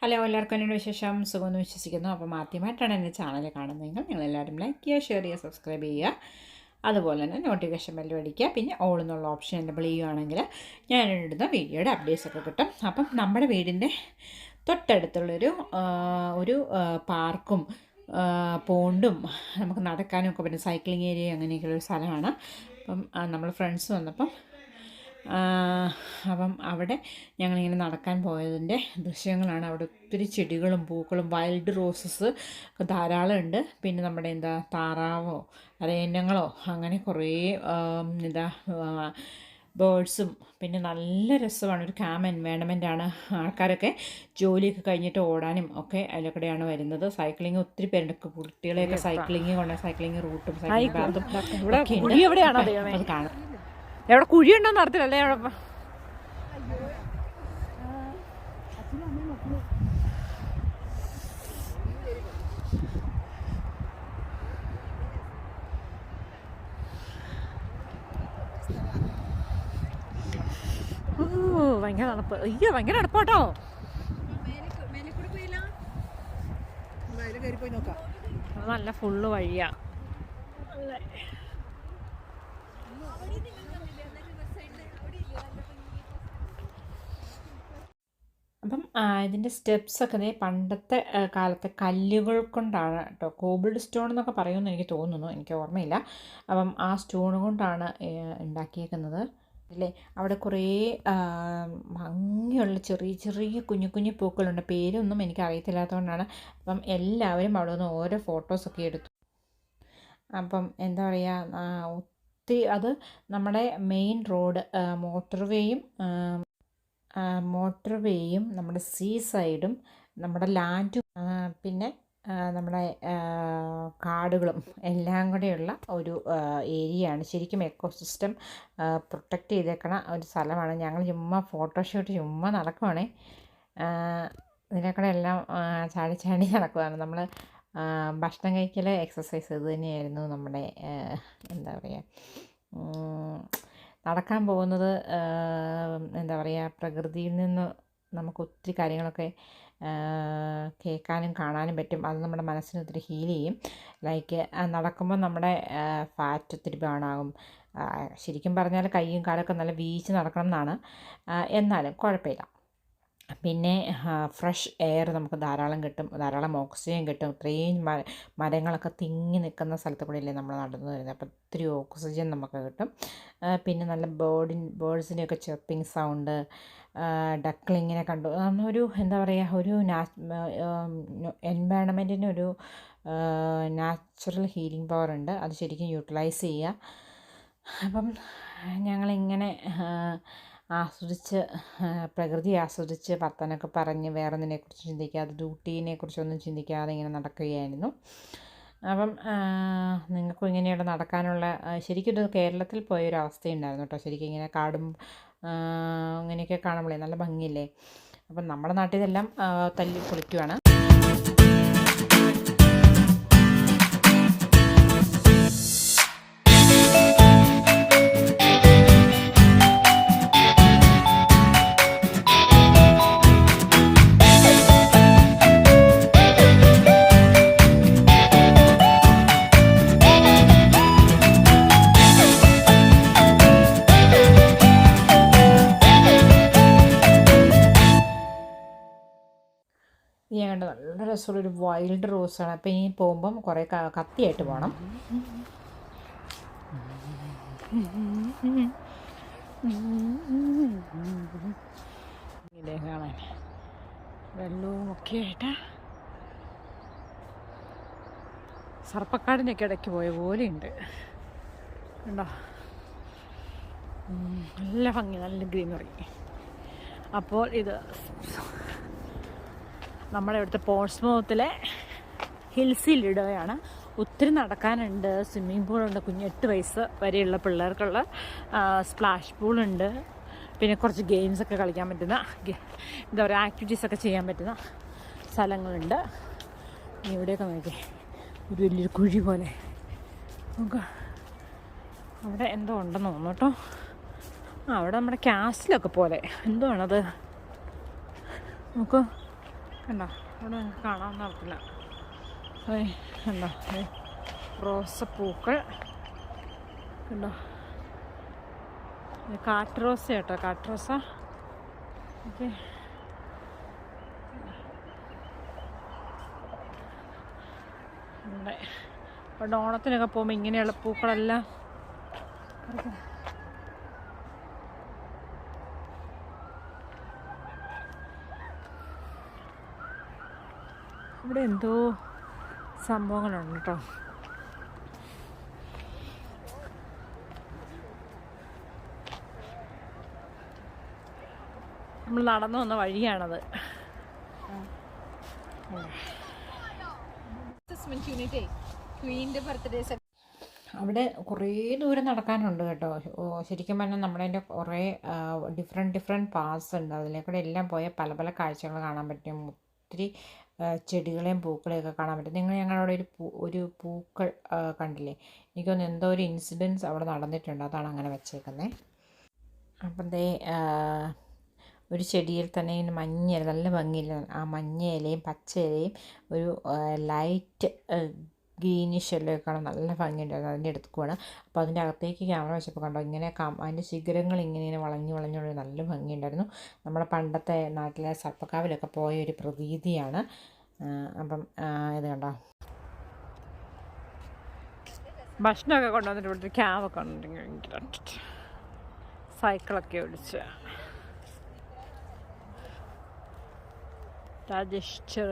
Hello, എല്ലാവർക്കും എന്നോട് വിശേഷം സുഖമെന്ന് വിശ്വസിക്കുന്നു. അപ്പം ആദ്യമായിട്ടാണ് എൻ്റെ ചാനൽ കാണുന്നതെങ്കിൽ നിങ്ങളെല്ലാവരും ലൈക്ക് ചെയ്യുക, ഷെയർ ചെയ്യുക, സബ്സ്ക്രൈബ് ചെയ്യുക. അതുപോലെ തന്നെ നോട്ടിഫിക്കേഷൻ ബെല്ല് അടിക്കുക. പിന്നെ ഓൾ എന്നുള്ള ഓപ്ഷൻ എനേബിൾ ചെയ്യുകയാണെങ്കിൽ ഞാൻ ഇടുന്ന വീഡിയോയുടെ അപ്ഡേറ്റ്സ് ഒക്കെ കിട്ടും. അപ്പം നമ്മുടെ വീടിൻ്റെ തൊട്ടടുത്തുള്ളൊരു പാർക്കും പോണ്ടും നമുക്ക് നടക്കാനും ഒക്കെ പറ്റും, സൈക്ലിംഗ് ഏരിയ അങ്ങനെയൊക്കെയുള്ളൊരു സ്ഥലമാണ്. അപ്പം നമ്മൾ ഫ്രണ്ട്സ് വന്നപ്പം അവിടെ ഞങ്ങളിങ്ങനെ നടക്കാൻ പോയതിൻ്റെ ദൃശ്യങ്ങളാണ്. അവിടെ ഒത്തിരി ചെടികളും പൂക്കളും വൈൽഡ് റോസസ് ധാരാളം ഉണ്ട്. പിന്നെ നമ്മുടെ താറാവോ അരയന്നങ്ങളോ അങ്ങനെ കുറേ ബേർഡ്സും. പിന്നെ നല്ല രസമാണ്, ഒരു കാം എൻവയൺമെൻറ്റാണ്. ആൾക്കാരൊക്കെ ജോലിയൊക്കെ കഴിഞ്ഞിട്ട് ഓടാനും ഒക്കെ അതിലൂടെയാണ് വരുന്നത്. സൈക്ലിങ് ഒത്തിരി പേരുണ്ട്. കുട്ടികളെയൊക്കെ സൈക്ലിങ് റൂട്ടും സൈക്ലിംഗ് പാത്തും ഒക്കെ ഉണ്ട്. അത് കാണാം. എവിടെ കുഴിയുണ്ടോന്ന് അറിയത്തില്ലല്ലേ അവിടെ. ഭയങ്കര തണുപ്പ്. അയ്യോ ഭയങ്കര തണുപ്പാട്ടോ. നല്ല ഫുള്ള് വഴിയാ. അപ്പം ഇതിൻ്റെ സ്റ്റെപ്സൊക്കെ പണ്ടത്തെ കാലത്തെ കല്ലുകൾ കൊണ്ടാണ് കേട്ടോ. കോബിൾഡ് സ്റ്റോൺ എന്നൊക്കെ പറയുമെന്ന് എനിക്ക് തോന്നുന്നു, എനിക്ക് ഓർമ്മയില്ല. അപ്പം ആ സ്റ്റോൺ കൊണ്ടാണ് ഉണ്ടാക്കിയേക്കുന്നത് അല്ലേ. അവിടെ കുറേ ഭംഗിയുള്ള ചെറിയ ചെറിയ കുഞ്ഞു കുഞ്ഞു പൂക്കളുണ്ട്. പേരൊന്നും എനിക്ക് അറിയത്തില്ലാത്തതുകൊണ്ടാണ്. അപ്പം എല്ലാവരും അവിടെ നിന്ന് ഓരോ ഫോട്ടോസൊക്കെ എടുത്തു. അപ്പം എന്താ പറയുക, ഒത്തിരി അത് നമ്മുടെ മെയിൻ റോഡ് മോട്ടോർവേയും നമ്മുടെ സീ സൈഡും നമ്മുടെ ലാൻഡും പിന്നെ നമ്മുടെ കാടുകളും എല്ലാം കൂടെയുള്ള ഒരു ഏരിയയാണ്. ശരിക്കും എക്കോസിസ്റ്റം പ്രൊട്ടക്റ്റ് ചെയ്തേക്കണ ഒരു സ്ഥലമാണ്. ഞങ്ങൾ ഫോട്ടോഷൂട്ട് നടക്കുവാണേ. ഇതിനേക്കൂടെ എല്ലാം ചാടി നടക്കുവാണ്. നമ്മൾ ഭക്ഷണം കഴിക്കൽ എക്സസൈസ് ഇത് തന്നെയായിരുന്നു. നമ്മുടെ എന്താ പറയുക, നടക്കാൻ പോകുന്നത് പ്രകൃതിയിൽ നിന്ന് നമുക്ക് ഒത്തിരി കാര്യങ്ങളൊക്കെ കേൾക്കാനും കാണാനും പറ്റും. അത് നമ്മുടെ മനസ്സിന് ഒത്തിരി ഹീൽ ചെയ്യും. ലൈക്ക് നടക്കുമ്പോൾ നമ്മുടെ ഫാറ്റ് ഒത്തിരി ബേണാകും. ശരിക്കും പറഞ്ഞാൽ കൈയും കാലൊക്കെ നല്ല വീഴ്ച നടക്കണം എന്നാണ്. എന്നാലും കുഴപ്പമില്ല. പിന്നെ ഫ്രഷ് എയർ നമുക്ക് ധാരാളം കിട്ടും, ധാരാളം ഓക്സിജൻ കിട്ടും. ഇത്രയും മരങ്ങളൊക്കെ തിങ്ങി നിൽക്കുന്ന സ്ഥലത്ത് കൂടെയല്ലേ നമ്മൾ നടന്നു വരുന്നത്. അപ്പോൾ ഒത്തിരി ഓക്സിജൻ നമുക്ക് കിട്ടും. പിന്നെ നല്ല ബേർഡ്സിൻ്റെയൊക്കെ ചെർപ്പിങ് സൗണ്ട്, ഡക്ലിങ്ങിനെ കണ്ടു. ഒരു എന്താ പറയുക, ഒരു എൻവയൺമെൻറ്റിനൊരു നാച്ചുറൽ ഹീലിംഗ് പവർ ഉണ്ട്. അത് ശരിക്കും യൂട്ടിലൈസ് ചെയ്യുക. അപ്പം ഞങ്ങളിങ്ങനെ പ്രകൃതി ആസ്വദിച്ച് വർത്തമാനമൊക്കെ പറഞ്ഞ് വേറൊന്നിനെക്കുറിച്ച് ചിന്തിക്കാതെ, ഡ്യൂട്ടീനെക്കുറിച്ചൊന്നും ചിന്തിക്കാതെ ഇങ്ങനെ നടക്കുകയായിരുന്നു. അപ്പം നിങ്ങൾക്കും ഇങ്ങനെയുള്ള നടക്കാനുള്ള ശരിക്കും ഇത് കേരളത്തിൽ പോയൊരു അവസ്ഥയുണ്ടായിരുന്നു കേട്ടോ. ശരിക്കും ഇങ്ങനെ കാടും ഇങ്ങനെയൊക്കെ കാണുമ്പോഴേ നല്ല ഭംഗിയില്ലേ. അപ്പം നമ്മുടെ നാട്ടിൽ ഇതെല്ലാം തല്ലി പൊളിക്കുവാണ്. ഞാൻ കണ്ട നല്ല രസമുള്ളൊരു വൈൽഡ് റോസാണ്. അപ്പം ഇനി പോകുമ്പം കുറേ കത്തിയായിട്ട് പോകണം. ഇതേ കാണാൻ വെള്ളവും ഒക്കെ ആയിട്ട് സർപ്പക്കാടിനൊക്കെ ഇടയ്ക്ക് പോയ പോലെയുണ്ട്. ഉണ്ടോ, നല്ല ഭംഗി, നല്ല ഗ്രീനറി. അപ്പോൾ ഇത് നമ്മുടെ ഇവിടുത്തെ പോർട്സ്മൗത്തിലെ ഹിൽസി ലിഡോയാണ്. ഒത്തിരി നടക്കാനുണ്ട്. സ്വിമ്മിംഗ് പൂളുണ്ട്, 8 വയസ്സ് വരെയുള്ള പിള്ളേർക്കുള്ള സ്പ്ലാഷ് പൂളുണ്ട്. പിന്നെ കുറച്ച് ഗെയിംസൊക്കെ കളിക്കാൻ പറ്റുന്ന, എന്താ പറയുക, ആക്ടിവിറ്റീസൊക്കെ ചെയ്യാൻ പറ്റുന്ന സ്ഥലങ്ങളുണ്ട്. ഇവിടെയൊക്കെ നോക്കി ഒരു വലിയൊരു കുഴി പോലെ നമുക്ക് അവിടെ എന്തോ ഉണ്ടെന്ന് തോന്നുന്നു കേട്ടോ. അവിടെ നമ്മുടെ കാസിലൊക്കെ പോലെ എന്തോ ആണത്. നമുക്ക് കണ്ടോ അവിടെ നിങ്ങൾക്ക് കാണാൻ നടത്തില്ല. കണ്ടോ റോസപ്പൂക്കൾ കണ്ടോ, കാട്ടുറോസ കേട്ടോ, കാട്ടുറോസ. ഓക്കെ, പണ്ട് ഓണത്തിനൊക്കെ പോകുമ്പോൾ ഇങ്ങനെയുള്ള പൂക്കളെല്ലാം ഇവിടെ എന്തോ സംഭവങ്ങളുണ്ട് കേട്ടോ. നമ്മൾ നടന്നു വന്ന വഴിയാണത്. അവിടെ കുറേ ദൂരം നടക്കാനുണ്ട് കേട്ടോ. ശരിക്കും പറഞ്ഞാൽ നമ്മളതിൻ്റെ കുറേ ഡിഫറെൻറ്റ് പാസ് ഉണ്ട്. അതിലേക്കൂടെ എല്ലാം പോയാൽ പല പല കാഴ്ചകൾ കാണാൻ പറ്റും. ഒത്തിരി ചെടികളെയും പൂക്കളെയൊക്കെ കാണാൻ പറ്റും. നിങ്ങൾ ഞങ്ങളവിടെ ഒരു പൂക്കൾ കണ്ടില്ലേ? എനിക്കൊന്ന് എന്തോ ഒരു ഇൻസിഡൻസ് അവിടെ നടന്നിട്ടുണ്ട്, അതാണ് അങ്ങനെ വെച്ചേക്കുന്നത്. അപ്പം ദേ ഒരു ചെടിയിൽ തന്നെ ഇങ്ങനെ മഞ്ഞ നല്ല ഭംഗിയില്ല, ആ മഞ്ഞ ഇലയും പച്ച ഇലയും ഒരു ലൈറ്റ് ഗ്രീനിഷ് എല്ലാം കാണാൻ നല്ല ഭംഗിയുണ്ടായിരുന്നു. അതിൻ്റെ അടുത്ത് വേണം. അപ്പോൾ അതിൻ്റെ അകത്തേക്ക് ക്യാമറ വെച്ചപ്പോൾ കണ്ടോ ഇങ്ങനെ അതിൻ്റെ ശിഖരങ്ങൾ ഇങ്ങനെ വളഞ്ഞു നല്ല ഭംഗിയുണ്ടായിരുന്നു. നമ്മുടെ പണ്ടത്തെ നാട്ടിലെ സർപ്പക്കാവിലൊക്കെ പോയ ഒരു പ്രതീതിയാണ്. അപ്പം ഇത് കണ്ടോ, ഭക്ഷണമൊക്കെ കൊണ്ടുവന്നിട്ട് ഇവിടുത്തെ ക്യാബൊക്കെ ഉണ്ടെങ്കിൽ സൈക്കിളൊക്കെ ഓടിച്ച് രാജേഷ്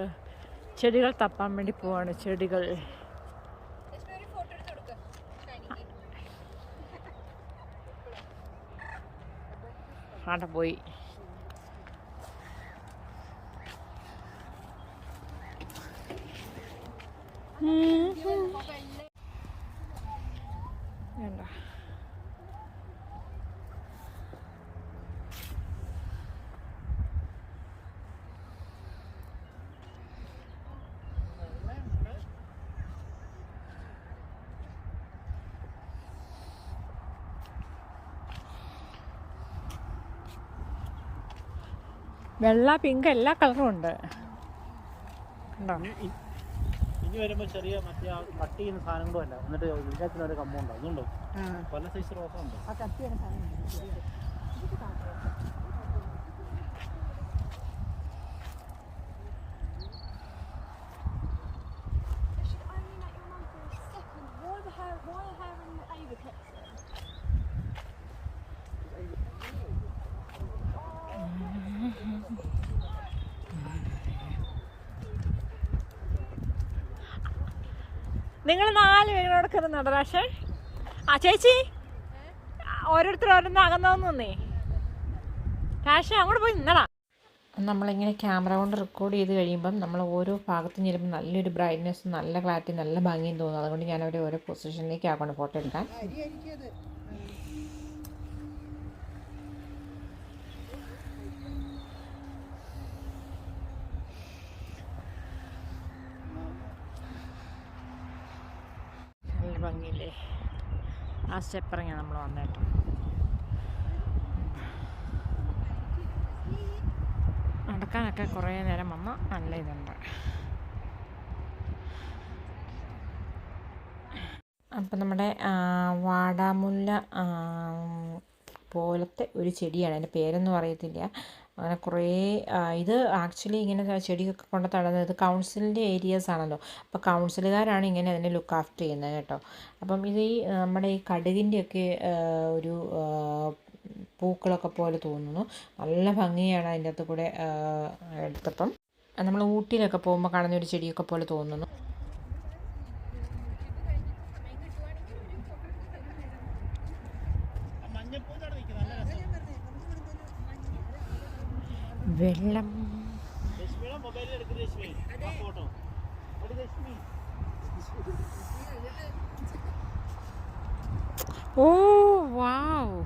ചെടികൾ തപ്പാൻ വേണ്ടി പോവാണ്. ചെടികൾ അവിടെ പോയി. വേണ്ട, വെള്ള പിങ്ക് എല്ലാ കളറും ഉണ്ട്. കണ്ടോ, ഇനി വരുമ്പോൾ ചെറിയ മറ്റേ കട്ട് ചെയ്യുന്ന സാധനങ്ങളും അല്ല, എന്നിട്ട് എല്ലാത്തിനൊരു കമ്മുണ്ട്. അതുകൊണ്ടോ പല സൈസ് റോസ ഉണ്ട്. നിങ്ങൾ 4 പേരോട് കയറി നടരാശേ. ആ ചേച്ചി, ഓരോരുത്തർ ഓരോന്ന് അകന്നോന്നേ. രാശേ അങ്ങോട്ട് പോയി നിന്നടാ. നമ്മളിങ്ങനെ ക്യാമറ കൊണ്ട് റെക്കോർഡ് ചെയ്ത് കഴിയുമ്പം നമ്മൾ ഓരോ ഭാഗത്തും ചെല്ലുമ്പോൾ നല്ലൊരു ബ്രൈറ്റ്നെസ്സും നല്ല ക്ലാരിറ്റി നല്ല ഭംഗിയും തോന്നും. അതുകൊണ്ട് ഞാൻ അവരെ ഓരോ പൊസിഷനിലേക്ക് ആക്കണം ഫോട്ടോ എടുക്കാൻ. നല്ല ഭംഗിയില്ലേ? ആ സ്റ്റെപ്പ് ഇറങ്ങിയാൽ നമ്മൾ വന്നേട്ടോ. നടക്കാനൊക്കെ കുറേ നേരം വന്നാൽ നല്ല ഇതുണ്ട്. അപ്പം നമ്മുടെ വാടാമുല്ല പോലത്തെ ഒരു ചെടിയാണ്, അതിൻ്റെ പേരൊന്നും അറിയത്തില്ല. അങ്ങനെ കുറേ ഇത് ആക്ച്വലി ഇങ്ങനെ ചെടിയൊക്കെ കൊണ്ട് തടയുന്നത് കൗൺസിലിൻ്റെ ഏരിയാസ് ആണല്ലോ. അപ്പോൾ കൗൺസിലുകാരാണ് ഇങ്ങനെ അതിനെ ലുക്ക് ആഫ്റ്റർ ചെയ്യുന്നത് കേട്ടോ. അപ്പം ഇത് നമ്മുടെ ഈ കടുകിൻ്റെയൊക്കെ ഒരു പൂക്കളൊക്കെ പോലെ തോന്നുന്നു. നല്ല ഭംഗിയാണ് അതിൻ്റെ അകത്ത് കൂടെ എടുത്തപ്പം. നമ്മൾ ഊട്ടിയിലൊക്കെ പോകുമ്പോൾ കാണുന്ന ഒരു ചെടിയൊക്കെ പോലെ തോന്നുന്നു. വെള്ളം ഓ വാവ്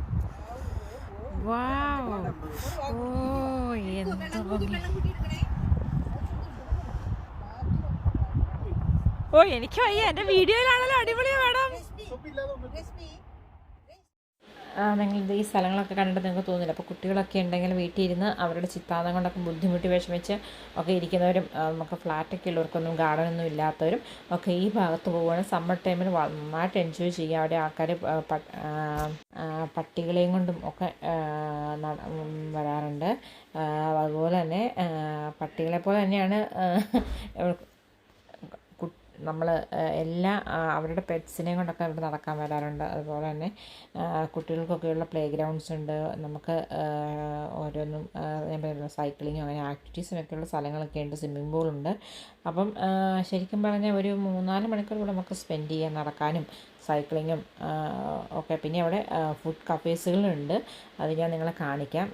വാവ് ഓ എന്ത് ഭംഗി. ഓ എനിക്ക് വയ്യ, എൻ്റെ വീഡിയോയിലാണല്ലോ അടിപൊളിയാ മാഡം. നിങ്ങൾ ഈ സ്ഥലങ്ങളൊക്കെ കണ്ടിട്ട് നിങ്ങൾക്ക് തോന്നില്ല. അപ്പോൾ കുട്ടികളൊക്കെ ഉണ്ടെങ്കിൽ വീട്ടിൽ ഇരുന്ന് അവരുടെ ചിത്താന്തം കൊണ്ടൊക്കെ ബുദ്ധിമുട്ടി വിഷമിച്ച് ഒക്കെ ഇരിക്കുന്നവരും നമുക്ക് ഫ്ലാറ്റൊക്കെ ഉള്ളവർക്കൊന്നും ഗാർഡനൊന്നും ഇല്ലാത്തവരും ഒക്കെ ഈ ഭാഗത്ത് പോവുകയാണെങ്കിൽ സമ്മർ ടൈമിൽ നന്നായിട്ട് എൻജോയ് ചെയ്യുക. അവിടെ ആൾക്കാർ പട്ടികളെയും കൊണ്ടും ഒക്കെ വരാറുണ്ട്. അതുപോലെ തന്നെ പട്ടികളെ പോലെ തന്നെയാണ് നമ്മൾ എല്ലാ അവരുടെ പെറ്റ്സിനെയും കൊണ്ടൊക്കെ അവിടെ നടക്കാൻ വരാറുണ്ട്. അതുപോലെ തന്നെ കുട്ടികൾക്കൊക്കെയുള്ള പ്ലേ ഗ്രൗണ്ട്സ് ഉണ്ട്. നമുക്ക് ഓരോന്നും ഞാൻ പറയുന്നത് സൈക്ലിങ്ങും അങ്ങനെ ആക്ടിവിറ്റീസിനൊക്കെയുള്ള സ്ഥലങ്ങളൊക്കെ ഉണ്ട്. സ്വിമ്മിംഗ് പൂളുണ്ട്. അപ്പം ശരിക്കും പറഞ്ഞാൽ ഒരു 3-4 മണിക്കൂർ കൂടെ നമുക്ക് സ്പെൻഡ് ചെയ്യാൻ നടക്കാനും സൈക്ലിങ്ങും ഒക്കെ. പിന്നെ അവിടെ ഫുഡ് കഫേസുകളുണ്ട്. അത് ഞാൻ നിങ്ങളെ കാണിക്കാം.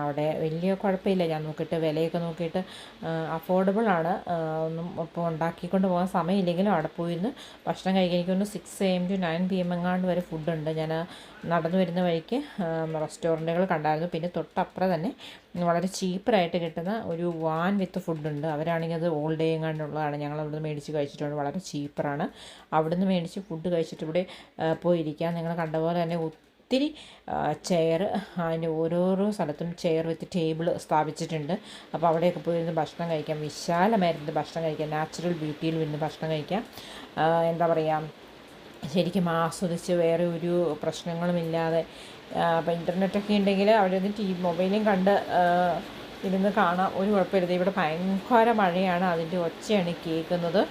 അവിടെ വലിയ കുഴപ്പമില്ല. ഞാൻ നോക്കിയിട്ട് വിലയൊക്കെ നോക്കിയിട്ട് അഫോർഡബിളാണ്. ഒന്നും ഇപ്പോൾ ഉണ്ടാക്കിക്കൊണ്ട് പോകാൻ സമയമില്ലെങ്കിലും അവിടെ പോയിരുന്ന് ഭക്ഷണം കഴിക്കാൻ എനിക്കൊന്ന് 6 AM to 9 PM എങ്ങാണ്ട് വരെ ഫുഡുണ്ട്. ഞാൻ നടന്നു വരുന്ന വഴിക്ക് റെസ്റ്റോറൻറ്റുകൾ കണ്ടായിരുന്നു. പിന്നെ തൊട്ടപ്പുറം തന്നെ വളരെ ചീപ്പറായിട്ട് കിട്ടുന്ന ഒരു വാൻ വിത്ത് ഫുഡുണ്ട്. അവരാണെങ്കിൽ അത് ഓൾ ഡേ എങ്ങാണ്ടുള്ളതാണ്. ഞങ്ങൾ അവിടുന്ന് മേടിച്ച് കഴിച്ചിട്ടുണ്ട്. വളരെ ചീപ്പറാണ്. അവിടുന്ന് മേടിച്ച് ഫുഡ് കഴിച്ചിട്ട് ഇവിടെ പോയിരിക്കാം. നിങ്ങൾ കണ്ട പോലെ തന്നെ ഒത്തിരി ചെയർ, അതിൻ്റെ ഓരോരോ സ്ഥലത്തും ചെയർ വിത്ത് ടേബിൾ സ്ഥാപിച്ചിട്ടുണ്ട്. അപ്പോൾ അവിടെയൊക്കെ പോയിരുന്ന് ഭക്ഷണം കഴിക്കാം. വിശാലമായിരുന്ന് ഭക്ഷണം കഴിക്കാം. നാച്ചുറൽ ബ്യൂട്ടിയിൽ ഇരുന്ന് ഭക്ഷണം കഴിക്കാം. എന്താ പറയുക, ശരിക്കും ആസ്വദിച്ച് വേറെ ഒരു പ്രശ്നങ്ങളുമില്ലാതെ. അപ്പോൾ ഇൻ്റർനെറ്റൊക്കെ ഉണ്ടെങ്കിൽ അവിടെ നിന്ന് മൊബൈലും കണ്ട് ഇരുന്ന് കാണാം. ഒരു കുഴപ്പമില്ല. ഇവിടെ ഭയങ്കര മഴയാണ്. അതിൻ്റെ ഒച്ചയാണ് കേൾക്കുന്നത്.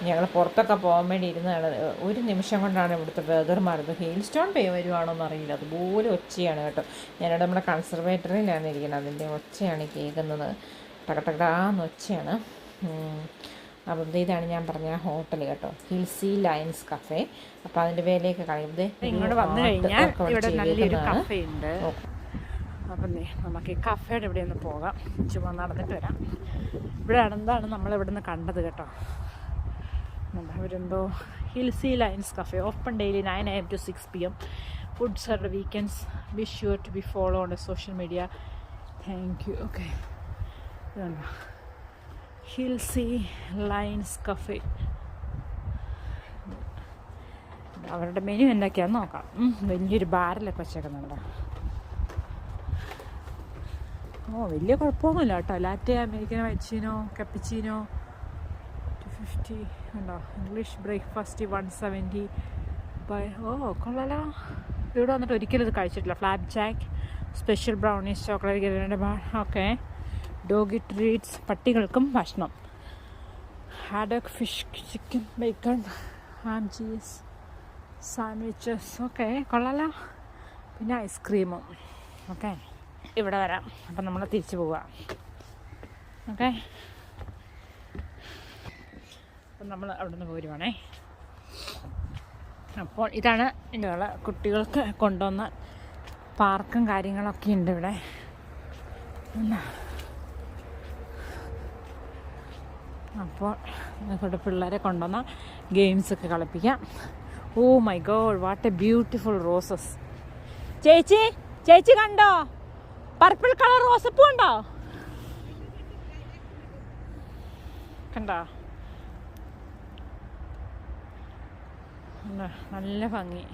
ഞങ്ങൾ പുറത്തൊക്കെ പോകാൻ വേണ്ടി ഇരുന്നതാണ്. ഒരു നിമിഷം കൊണ്ടാണ് ഇവിടുത്തെ വെതർ മാറുന്നത്. ഹെയിൽ സ്റ്റോൺ വരുവാണോ എന്നറിയില്ല. അതുപോലെ ഒച്ചയാണ് കേട്ടോ. ഞാനിവിടെ നമ്മുടെ കൺസർവേറ്ററിയിലാണ് ഇരിക്കുന്നത്. അതിൻ്റെ ഒച്ചയാണ് കേൾക്കുന്നത്. ടകടകടാന്ന് ഒച്ചയാണ്. അപ്പം ഇതാണ് ഞാൻ പറഞ്ഞ ഹോട്ടൽ കേട്ടോ, ഹിൽസി ലയൺസ് കഫേ. അപ്പോൾ അതിൻ്റെ വിലയൊക്കെ കളയുന്നത് ഇങ്ങോട്ട് വന്നു കഴിഞ്ഞാൽ ഇവിടെ നല്ലൊരു കഫേ ഉണ്ട്. അപ്പം നമുക്ക് ഈ കഫേയുടെ ഇവിടെ ഒന്ന് പോകാം. ചുമ്മാ നടന്നിട്ട് വരാം. ഇവിടെ എന്താണ് നമ്മളിവിടെ നിന്ന് കണ്ടത് കേട്ടോ. ഇവരെന്തോ Hillsy Lions Cafe open daily 9 AM to 6 PM. Food serve weekends. Be sure to be follow on social media. Thank you. Okay, ഇതുണ്ടോ ഹിൽസി ലയൺസ് കഫേ. അവരുടെ മെനു എന്തൊക്കെയാണെന്ന് നോക്കാം. വലിയൊരു ബാരലൊക്കെ വെച്ചേക്കുന്നുണ്ടോ. വലിയ കുഴപ്പമൊന്നുമില്ല കേട്ടോ. ലാറ്റെ അമേരിക്കൻ വൈച്ചീനോ കപ്പിച്ചീനോ 250 ഉണ്ടോ. English breakfast 170. കൊള്ളാലോ. ഇവിടെ വന്നിട്ട് ഒരിക്കലും ഇത് കഴിച്ചിട്ടില്ല. Flapjack, special brownies, chocolate ഗിരിയുടെ ബാർ. ഓക്കെ, ഡോഗി ട്രീറ്റ്സ്, പട്ടികൾക്കും ഭക്ഷണം. Haddock, fish, chicken, bacon, ham cheese, sandwiches. Okay, കൊള്ളാലോ. പിന്നെ ഐസ്ക്രീമും. ഓക്കെ, ഇവിടെ വരാം. അപ്പം നമ്മൾ തിരിച്ചു പോവുക. ഓക്കെ, അപ്പം നമ്മൾ അവിടെ നിന്ന് പോരുവാണേ. അപ്പോൾ ഇതാണ് ഞങ്ങൾ കുട്ടികൾക്ക് കൊണ്ടുവന്ന പാർക്കും കാര്യങ്ങളൊക്കെ ഉണ്ട് ഇവിടെ. അപ്പോൾ ഇവിടെ പിള്ളേരെ കൊണ്ടുവന്ന ഗെയിംസൊക്കെ കളിപ്പിക്കാം. Oh my God, what a beautiful roses. ചേച്ചി ചേച്ചി കണ്ടോ പർപ്പിൾ കളർ റോസപ്പൂ ഉണ്ടോ? കണ്ടോ? നല്ല ഭംഗി.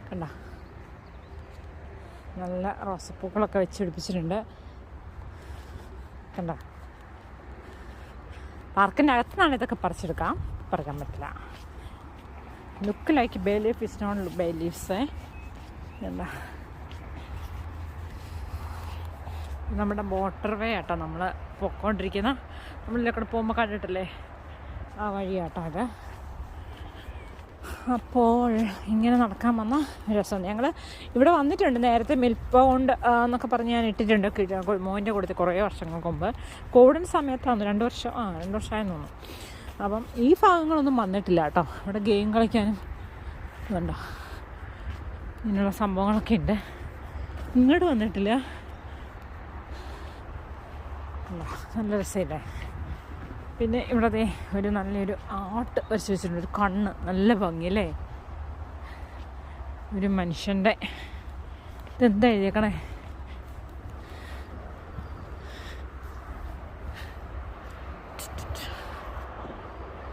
കണ്ട, നല്ല റോസപ്പൂക്കളൊക്കെ വെച്ച് പിടിപ്പിച്ചിട്ടുണ്ട്. കണ്ട, പാർക്കിൻ്റെ അകത്തുനിന്നാണ് ഇതൊക്കെ പറിച്ചെടുക്കാൻ പറ്റില്ല. Look like bay leaf is not bay leaves. എന്താ നമ്മുടെ മോട്ടർ വേ ആട്ടോ നമ്മൾ പൊക്കോണ്ടിരിക്കുന്ന. നമ്മളിലൊക്കെ പോകുമ്പോൾ കണ്ടിട്ടില്ലേ, ആ വഴിയാട്ടോ അത്. അപ്പോൾ ഇങ്ങനെ നടക്കാൻ വന്ന രസം. ഞങ്ങൾ ഇവിടെ വന്നിട്ടുണ്ട് നേരത്തെ. മിൽക്ക് പൗണ്ട് എന്നൊക്കെ പറഞ്ഞ് ഞാൻ ഇട്ടിട്ടുണ്ട് മോൻ്റെ കൊടുത്ത് കുറേ വർഷങ്ങൾക്ക് മുമ്പ്. കോവിഡിൻ്റെ സമയത്താണ്. 2 വർഷമായെന്ന് തോന്നുന്നു. അപ്പം ഈ ഭാഗങ്ങളൊന്നും വന്നിട്ടില്ല കേട്ടോ. ഇവിടെ ഗെയിം കളിക്കാനും ഇതുണ്ടോ, ഇങ്ങനെയുള്ള സംഭവങ്ങളൊക്കെ ഉണ്ട്. ഇങ്ങോട്ട് വന്നിട്ടില്ല. നല്ല രസമില്ലേ. പിന്നെ ഇവിടെ ഒരു നല്ലൊരു ആർട്ട് വരച്ച് വെച്ചിട്ടുണ്ട്. ഒരു കണ്ണ്, നല്ല ഭംഗിയല്ലേ. ഒരു മനുഷ്യൻ്റെ ഇതെന്താ എഴുതിയേക്കണേ?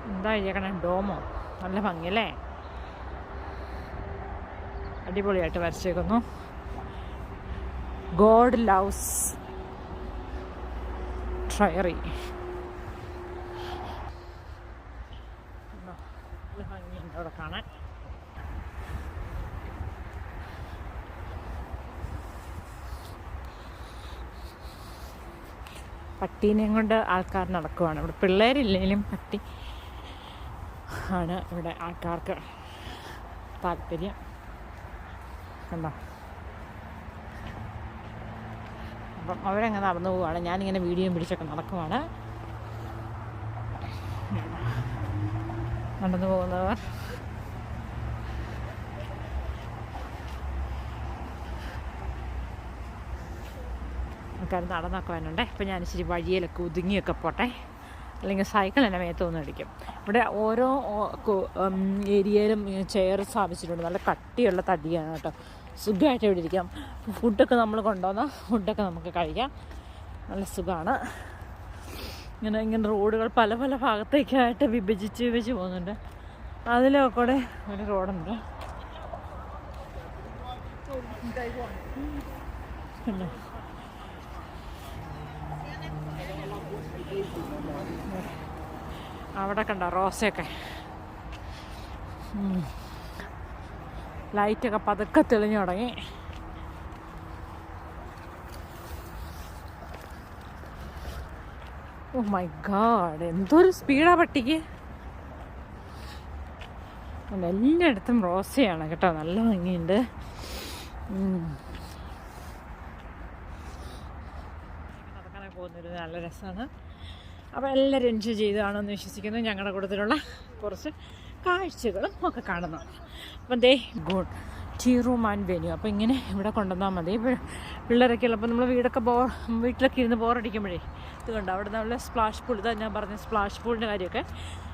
എന്താ എഴുതിയേക്കണേ? ഡോമോ. നല്ല ഭംഗിയല്ലേ? അടിപൊളിയായിട്ട് വരച്ചേക്കുന്നു. God loves ട്രയറി. നല്ല ഭംഗിയുണ്ട് അവിടെ കാണാൻ. പട്ടീനെയും കൊണ്ട് ആൾക്കാർ നടക്കുവാണ്. ഇവിടെ പിള്ളേരില്ലെങ്കിലും പട്ടി ആണ് ഇവിടെ ആൾക്കാർക്ക് താല്പര്യം. കണ്ടോ? അപ്പം അവരങ്ങനെ നടന്നു പോവുകയാണ്. ഞാനിങ്ങനെ വീഡിയോയും പിടിച്ചൊക്കെ നടക്കുവാണ്. നടന്നു പോകുന്നവർ ആൾക്കാർ നടന്നൊക്കെ വരുന്നുണ്ട്. ഇപ്പം ഞാൻ ഇച്ചിരി വഴിയിലൊക്കെ ഒതുങ്ങിയൊക്കെ പോട്ടെ, അല്ലെങ്കിൽ സൈക്കിൾ എന്നെ മേത്തൊന്നും അടിക്കും. ഇവിടെ ഓരോ ഏരിയയിലും ചെയർ സ്ഥാപിച്ചിട്ടുണ്ട്. നല്ല കട്ടിയുള്ള തടിയാണ് കേട്ടോ. സുഖമായിട്ട് ഇവിടെ ഇരിക്കാം. ഫുഡൊക്കെ നമ്മൾ കൊണ്ടുവന്ന ഫുഡൊക്കെ നമുക്ക് കഴിക്കാം. നല്ല സുഖമാണ്. ഇങ്ങനെ റോഡുകൾ പല പല ഭാഗത്തേക്കായിട്ട് വിഭജിച്ച് പോകുന്നുണ്ട്. അതിലൊക്കെ കൂടെ ഒരു റോഡുണ്ട്. പിന്നെ അവിടെ കണ്ടോ റോസയൊക്കെ. ലൈറ്റൊക്കെ പതുക്കെ തെളിഞ്ഞു തുടങ്ങി. ഓ മൈ ഗാഡ്, എന്തൊരു സ്പീഡാ പട്ടിക്ക്. എല്ലായിടത്തും റോസയാണ് കേട്ടോ. നല്ല ഭംഗിയുണ്ട്. നടക്കാനൊക്കെ പോകുന്നൊരു നല്ല രസമാണ്. അപ്പോൾ എല്ലാവരും എൻജോയ് ചെയ്താണെന്ന് വിശ്വസിക്കുന്നു. ഞങ്ങളുടെ കൂട്ടത്തിലുള്ള കുറച്ച് കാഴ്ചകളും ഒക്കെ കാണുന്നു. അപ്പം ദേ good tea room and venue. അപ്പോൾ ഇങ്ങനെ ഇവിടെ കൊണ്ടുവന്നാൽ മതി. പിള്ളേരൊക്കെ ഉള്ളപ്പോൾ നമ്മൾ വീട്ടിലൊക്കെ ഇരുന്ന് ബോറടിക്കുമ്പോഴേ ഇത് കണ്ടോ, അവിടെ നമ്മൾ സ്പ്ലാഷ് പൂൾ, ഇതാ ഞാൻ പറഞ്ഞ സ്പ്ലാഷ് പൂളിൻ്റെ കാര്യമൊക്കെ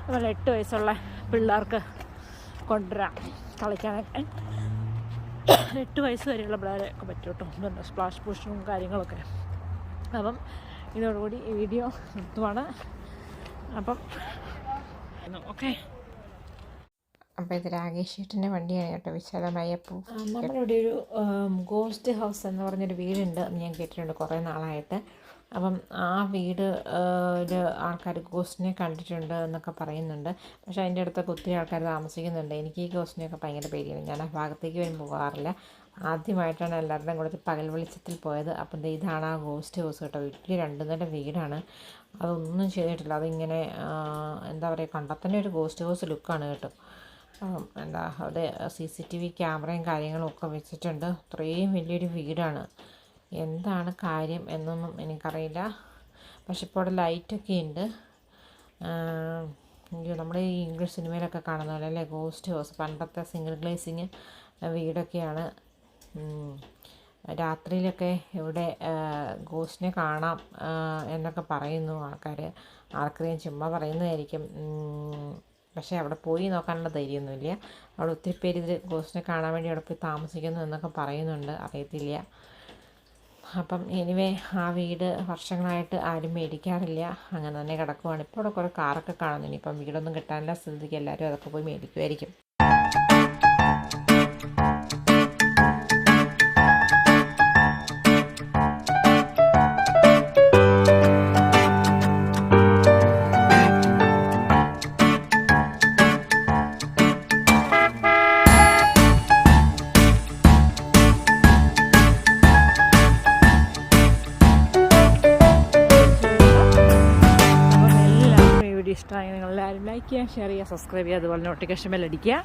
നമ്മൾ 8 വയസ്സുള്ള പിള്ളേർക്ക് കൊണ്ടുവരാം കളിക്കാനൊക്കെ. 8 വയസ്സ് വരെയുള്ള പിള്ളേരൊക്കെ പറ്റും കേട്ടോ. ഇതുണ്ട് സ്പ്ലാഷ് പൂളും കാര്യങ്ങളൊക്കെ. അപ്പം ഇതോടുകൂടി ഈ വീഡിയോ നിർത്തുവാണ്. അപ്പം ഓക്കെ. അപ്പോൾ ഇത് രാകേഷ് ചേട്ടൻ്റെ വണ്ടിയാണ് കേട്ടോ. വിശാലമായ നമ്മളിവിടെ ഒരു ഗോസ്റ്റ് ഹൗസ് എന്ന് പറഞ്ഞൊരു വീടുണ്ട്. ഞാൻ കേട്ടിട്ടുണ്ട് കുറേ നാളായിട്ട്. അപ്പം ആ വീട് ആൾക്കാർ ഗോസ്റ്റിനെ കണ്ടിട്ടുണ്ട് എന്നൊക്കെ പറയുന്നുണ്ട്. പക്ഷേ അതിൻ്റെ അടുത്തൊക്കെ ഒത്തിരി ആൾക്കാർ താമസിക്കുന്നുണ്ട്. എനിക്ക് ഈ ഗോസ്റ്റിനെയൊക്കെ ഭയങ്കര പേടിയാണ്. ഞാൻ ആ ഭാഗത്തേക്ക് വരും പോകാറില്ല. ആദ്യമായിട്ടാണ് എല്ലാവരുടെയും കൂടെ പകൽ വെളിച്ചത്തിൽ പോയത്. അപ്പം ഇതാണ് ആ ഗോസ്റ്റ് ഹൗസ് കേട്ടോ. വലിയ 2 നില വീടാണ്. അതൊന്നും ചെയ്തിട്ടില്ല. അതിങ്ങനെ എന്താ പറയുക, കണ്ടാൽ തന്നെ ഒരു ഗോസ്റ്റ് ഹൗസ് ലുക്കാണ് കേട്ടോ. അവിടെ CCTV ക്യാമറയും കാര്യങ്ങളും ഒക്കെ വെച്ചിട്ടുണ്ട്. അത്രയും വലിയൊരു വീടാണ്. എന്താണ് കാര്യം എന്നൊന്നും എനിക്കറിയില്ല. പക്ഷെ ഇപ്പോൾ അവിടെ ലൈറ്റൊക്കെ ഉണ്ട്. നമ്മുടെ ഈ ഇംഗ്ലീഷ് സിനിമയിലൊക്കെ കാണുന്ന പോലെ അല്ലേ ഗോസ്റ്റ് ഹൗസ്. പണ്ടത്തെ സിംഗിൾ ഗ്ലേസിങ് വീടൊക്കെയാണ്. രാത്രിയിലൊക്കെ ഇവിടെ ഗോസ്റ്റിനെ കാണാം എന്നൊക്കെ പറയുന്നു ആൾക്കാർ. ആർക്കറിയാം, ചുമ്മാ പറയുന്നതായിരിക്കും. പക്ഷേ അവിടെ പോയി നോക്കാനുള്ള ധൈര്യമൊന്നുമില്ല. അവിടെ ഒത്തിരി പേര് ഇത് ഗോസ്റ്റിനെ കാണാൻ വേണ്ടി അവിടെ പോയി താമസിക്കുന്നു എന്നൊക്കെ പറയുന്നുണ്ട്. അറിയത്തില്ല. അപ്പം എനിവേ ആ വീട് വർഷങ്ങളായിട്ട് ആരും മേടിക്കാറില്ല. അങ്ങനെ തന്നെ കിടക്കുവാണ്. ഇപ്പോൾ അവിടെ കുറേ കാറൊക്കെ കാണുന്നു. ഇനിയിപ്പം വീടൊന്നും കിട്ടാനുള്ള സ്ഥിതിക്ക് എല്ലാവരും അതൊക്കെ പോയി മേടിക്കുമായിരിക്കും. ഇഷ്ടമായി നിങ്ങളെല്ലാവരും ലൈക്ക് ചെയ്യുക, ഷെയർ ചെയ്യുക, സബ്സ്ക്രൈബ് ചെയ്യുക, അതുപോലെ നോട്ടിഫിക്കേഷൻ ബെൽ അടിക്കുക.